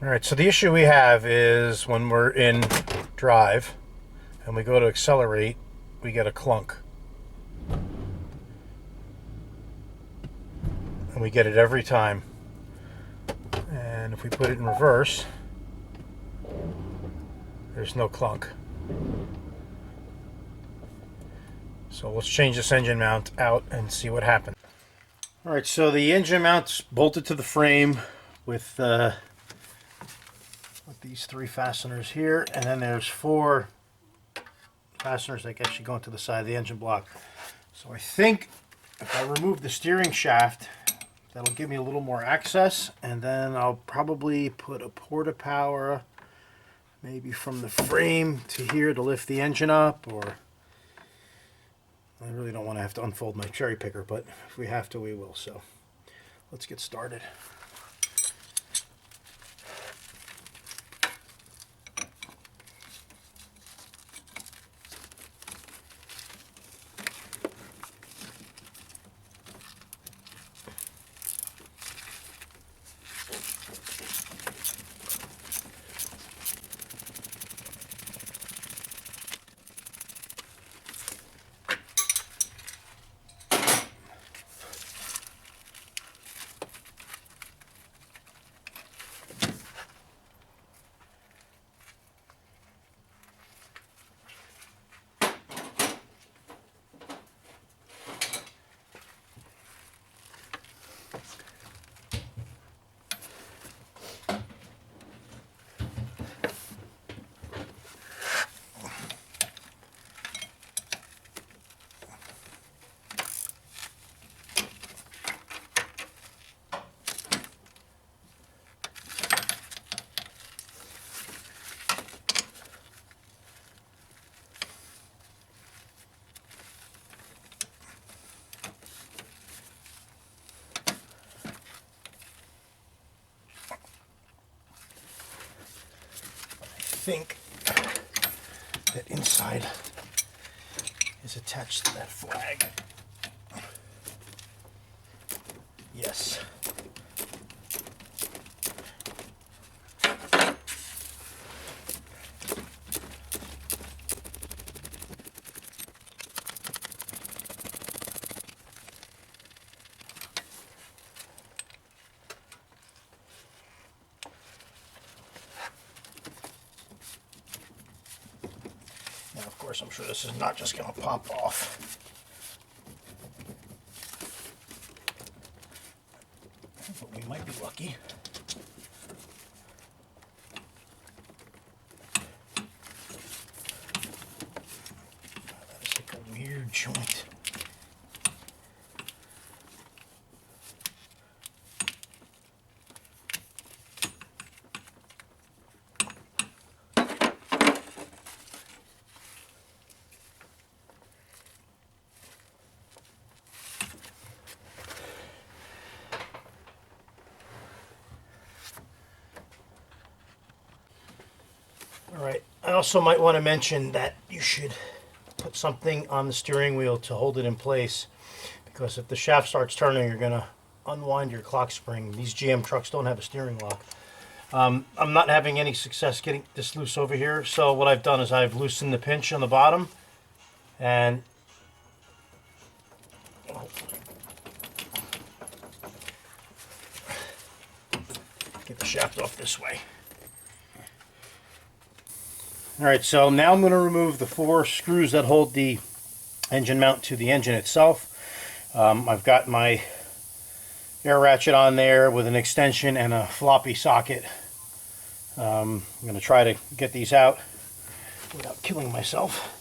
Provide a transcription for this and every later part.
Alright, so the issue we have is when we're in drive and we go to accelerate, we get a clunk. And we get it every time. And if we put it in reverse, there's no clunk. So let's change this engine mount out and see what happens. Alright, so the engine mount's bolted to the frame with these three fasteners here, and then there's four fasteners that actually go into the side of the engine block. So I think if I remove the steering shaft, that'll give me a little more access, and then I'll probably put a porta power maybe from the frame to here to lift the engine up, or I really don't want to have to unfold my cherry picker, but if we have to, we will. So let's get started. I think that inside is attached to that flag. Yes. Now, of course, I'm sure this is not just going to pop off. But we might be lucky. That is like a weird joint. Alright, I also might want to mention that you should put something on the steering wheel to hold it in place, because if the shaft starts turning, you're going to unwind your clock spring. These GM trucks don't have a steering lock. I'm not having any success getting this loose over here, so what I've done is I've loosened the pinch on the bottom and get the shaft off this way. Alright, so now I'm going to remove the four screws that hold the engine mount to the engine itself. I've got my air ratchet on there with an extension and a floppy socket. I'm going to try to get these out without killing myself.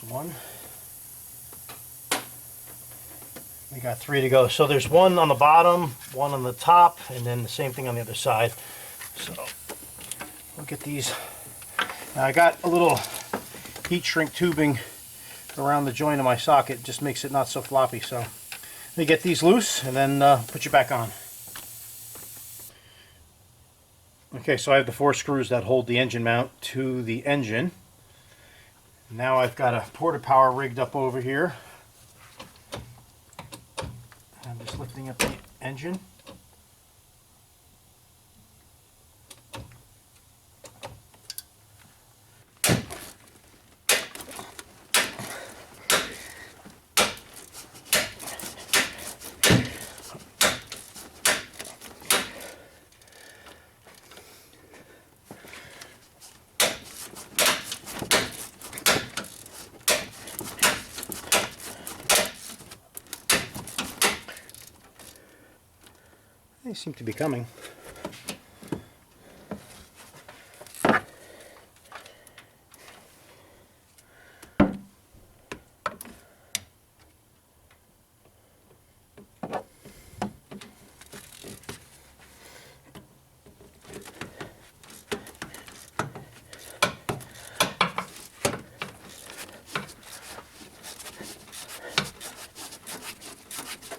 One. We got three to go. So there's one on the bottom, one on the top, and then the same thing on the other side. So we'll get these. Now I got a little heat shrink tubing around the joint of my socket. It just makes it not so floppy. So let me get these loose and then put you back on. Okay, so I have the 4 screws that hold the engine mount to the engine. Now I've got a porta power rigged up over here. I'm just lifting up the engine. They seem to be coming.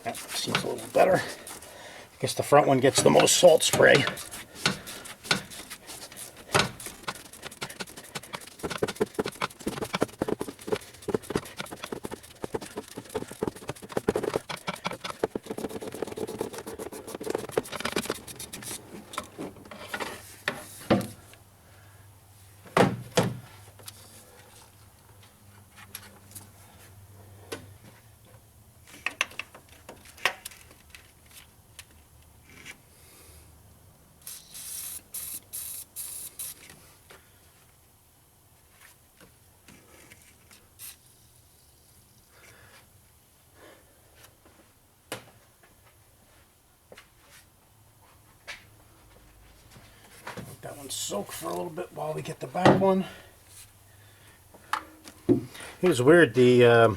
That seems a little better. I guess the front one gets the most salt spray. That one soak for a little bit while we get the back one. It was weird, the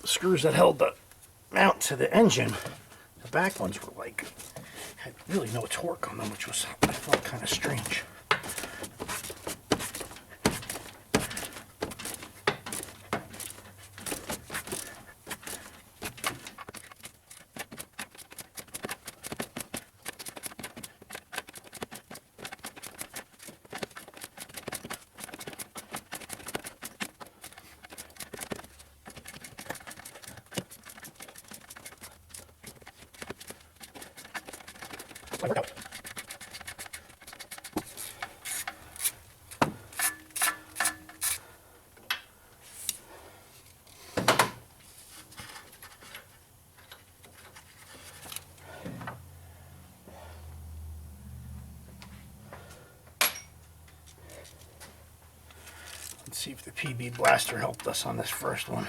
screws that held the mount to the engine, the back ones were like, had really no torque on them, which was, I felt kind of strange. Work out. Let's see if the PB blaster helped us on this first one.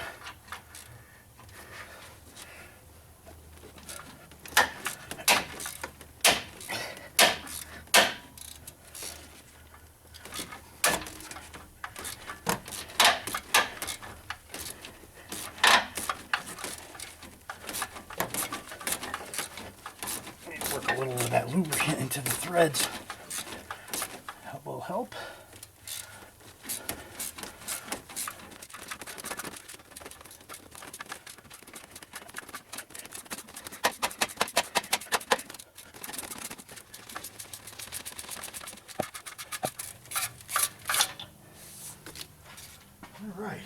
Work a little of that lubricant into the threads. That will help. All right.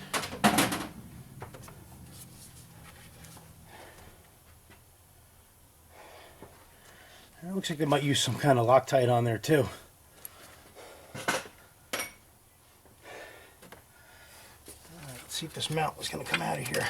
It looks like they might use some kind of Loctite on there too. Let's see if this mount is going to come out of here.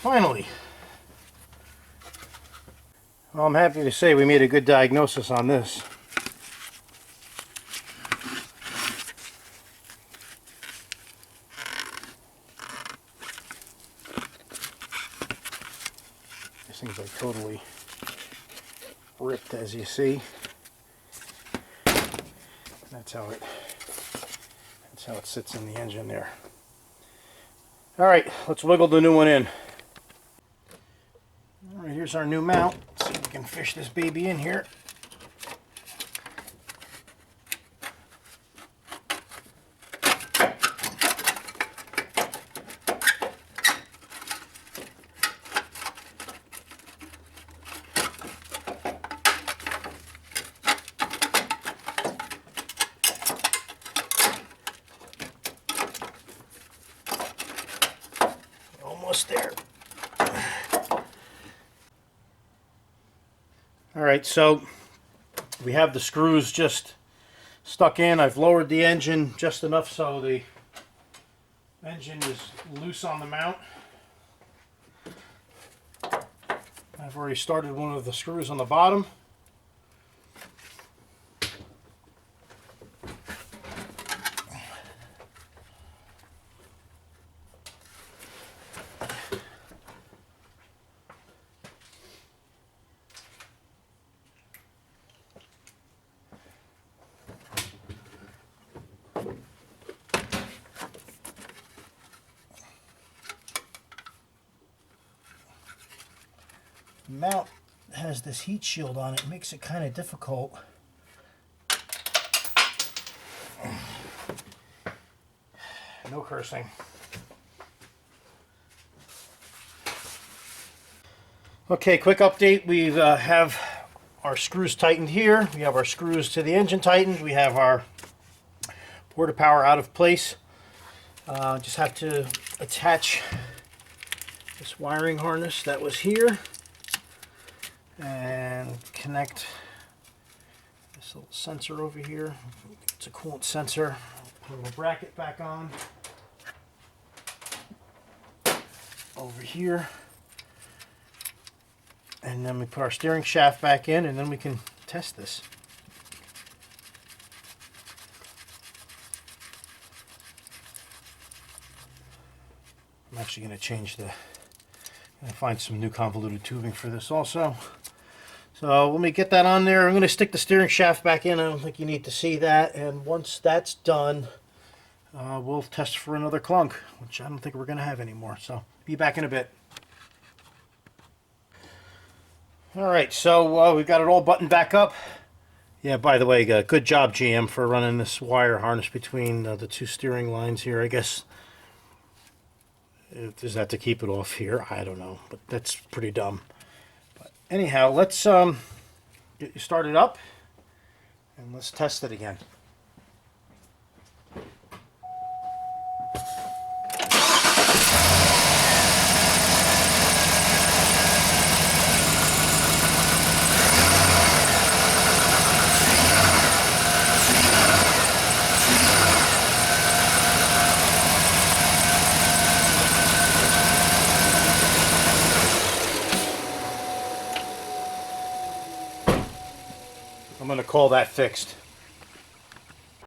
Finally. Well, I'm happy to say we made a good diagnosis on this. This thing's like totally ripped, as you see. That's how it sits in the engine there. All right, let's wiggle the new one in. All right, here's our new mount. Let's see if we can fish this baby in here. Almost there. All right, so we have the screws just stuck in. I've lowered the engine just enough so the engine is loose on the mount. I've already started one of the screws on the bottom. The mount has this heat shield on it, makes it kind of difficult. No cursing. Okay, quick update. We have our screws tightened here. We have our screws to the engine tightened. We have our porta power out of place. Just have to attach this wiring harness that was here and connect this little sensor over here. It's a coolant sensor. Put a little bracket back on over here, and then we put our steering shaft back in, and then we can test this. I'm actually going to change the, find some new convoluted tubing for this also. So let me get that on there. I'm going to stick the steering shaft back in. I don't think you need to see that. And once that's done, we'll test for another clunk, which I don't think we're going to have anymore. So be back in a bit. All right, so we've got it all buttoned back up. Yeah, by the way, good job, GM, for running this wire harness between the two steering lines here. I guess, is that to keep it off here? I don't know, but that's pretty dumb. But anyhow, let's get you started up, and let's test it again. I'm going to call that fixed.